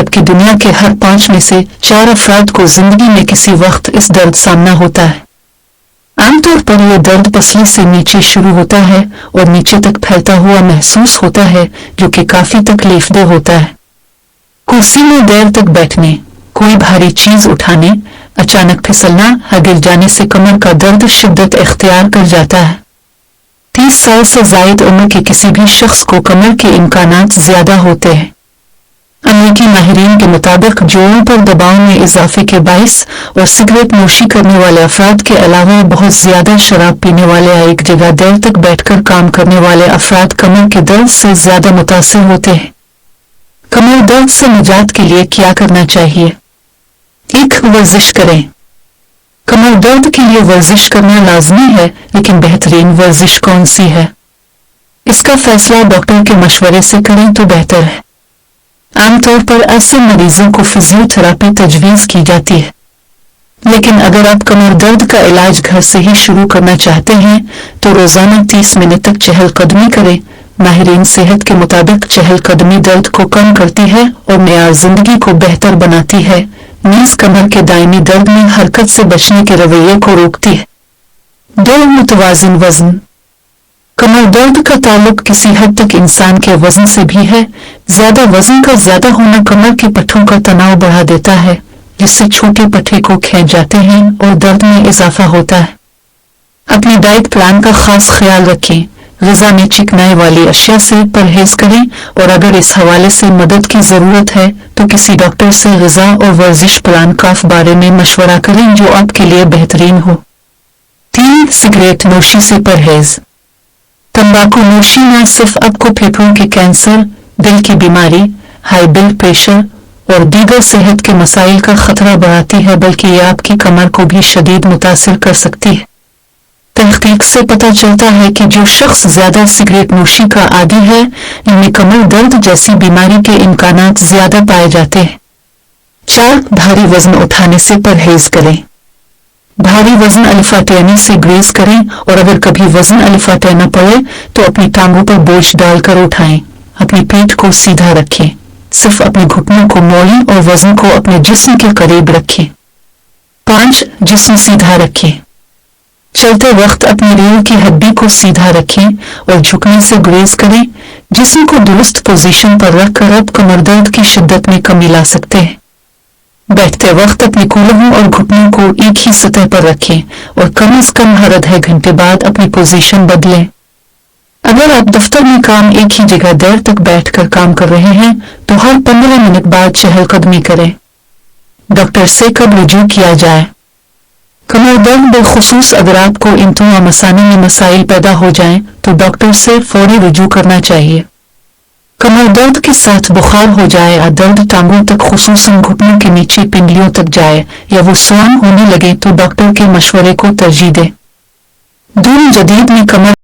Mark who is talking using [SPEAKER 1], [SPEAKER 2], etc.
[SPEAKER 1] जबकि दुनिया के हर 5 में से 4 अफराद को जिंदगी में किसी वक्त इस दर्द सामना होता है। आमतौर पर यह दर्द पसली से नीचे शुरू होता है और नीचे तक फैलता हुआ महसूस होता है, जो कि काफी तकलीफदेह होता है। कुर्सी में देर तक बैठने, कोई भारी चीज उठाने, अचानक फिसलना या गिर जाने से कमर का दर्द शिद्दत इख्तियार कर जाता है। 30 साल से जायद उम्र के किसी भी शख्स को कमर के इम्कानात ज्यादा होते हैं। अमेरिकी माहिरीन के मुताबिक जोड़ों पर दबाव में इजाफे के बाइस और सिगरेट नोशी करने वाले अफराद के अलावा बहुत ज्यादा शराब पीने वाले या एक जगह देर तक बैठकर काम करने वाले अफराद कमर के दर्द से ज्यादा मुतासिर होते हैं। कमर दर्द से निजात के लिए क्या करना चाहिए? 1. वर्जिश करें। कमर दर्द के लिए वर्जिश करना लाजमी है, लेकिन बेहतरीन वर्जिश कौन सी है, इसका फैसला डॉक्टर के मशवरे से करें तो बेहतर है। आमतौर पर ऐसे मरीजों को फिजियोथेरापी तजवीज की जाती है, लेकिन अगर आप कमर दर्द का इलाज घर से ही शुरू करना चाहते हैं तो रोजाना 30 मिनट तक चहलकदमी करें। माहिरीन सेहत के मुताबिक चहलकदमी दर्द को कम करती है और मेयार जिंदगी को बेहतर बनाती है। नीज कमर के दायमी दर्द में हरकत से बचने के रवैये को रोकती है। 2. मुतवाजिन वजन। कमर दर्द का ताल्लुक किसी हद तक इंसान के वजन से भी है। ज्यादा वजन का ज्यादा होना कमर के पट्ठों का तनाव बढ़ा देता है, जिससे छोटे पट्टे को खींच जाते हैं और दर्द में इजाफा होता है। अपनी डाइट प्लान का खास ख्याल रखें। ग़िज़ा में चिकनाई वाली अशिया से परहेज करें और अगर इस हवाले से मदद की जरूरत है तो किसी डॉक्टर से ग़िज़ा और वर्जिश प्लान का बारे में मशवरा करें जो आपके लिए बेहतरीन हो। 3. सिगरेट नोशी से परहेज। तंबाकू नोशी न सिर्फ आपको फेफड़ों के कैंसर, दिल की बीमारी, हाई ब्लड प्रेशर और दीगर सेहत के मसाइल का खतरा बढ़ाती है, बल्कि ये आपकी कमर को भी शदीद मुतासिर कर सकती है। तहकीक से पता चलता है कि जो शख्स ज्यादा सिगरेट नोशी का आदी है, इनमें कमर दर्द जैसी बीमारी के इम्कानात ज्यादा पाए जाते हैं। 4. भारी वजन उठाने से परहेज करें। भारी वजन अलिफाटैनी से ग्रेज करें और अगर कभी वजन अलिफाटै न पड़े तो अपनी टांगों पर बोझ डालकर उठाएं। अपनी पीठ को सीधा रखें, सिर्फ अपने घुटनों को मोड़ें और वजन को अपने जिस्म के करीब रखें। 5. जिस्म सीधा रखें। चलते वक्त अपनी रीढ़ की हड्डी को सीधा रखें और झुकने से ग्रेज करें। जिस्म को दुरुस्त पोजीशन पर रखकर आप कमर दर्द की शिद्दत में कमी ला सकते हैं। बैठते वक्त अपनी कूल्हों और घुटनों को एक ही सतह पर रखें और कम से कम हर आधे घंटे बाद अपनी पोजीशन बदलें। अगर आप दफ्तर में काम एक ही जगह देर तक बैठकर काम कर रहे हैं तो हर 15 मिनट बाद चहलकदमी करें। डॉक्टर से कब रुजू किया जाए? कमर दर्द बेखुसूस अगर आपको इंतों या मसाने में मसाइल पैदा हो जाएं तो डॉक्टर से फौरी रुजू करना चाहिए। कमर दर्द के साथ बुखार हो जाए या दर्द टांगों तक खुसूसन घुटनों के नीचे पिंडलियों तक जाए या वो स्वान होने लगे तो डॉक्टर के मशवरे को तरजीह दें। दून जदीद में कमर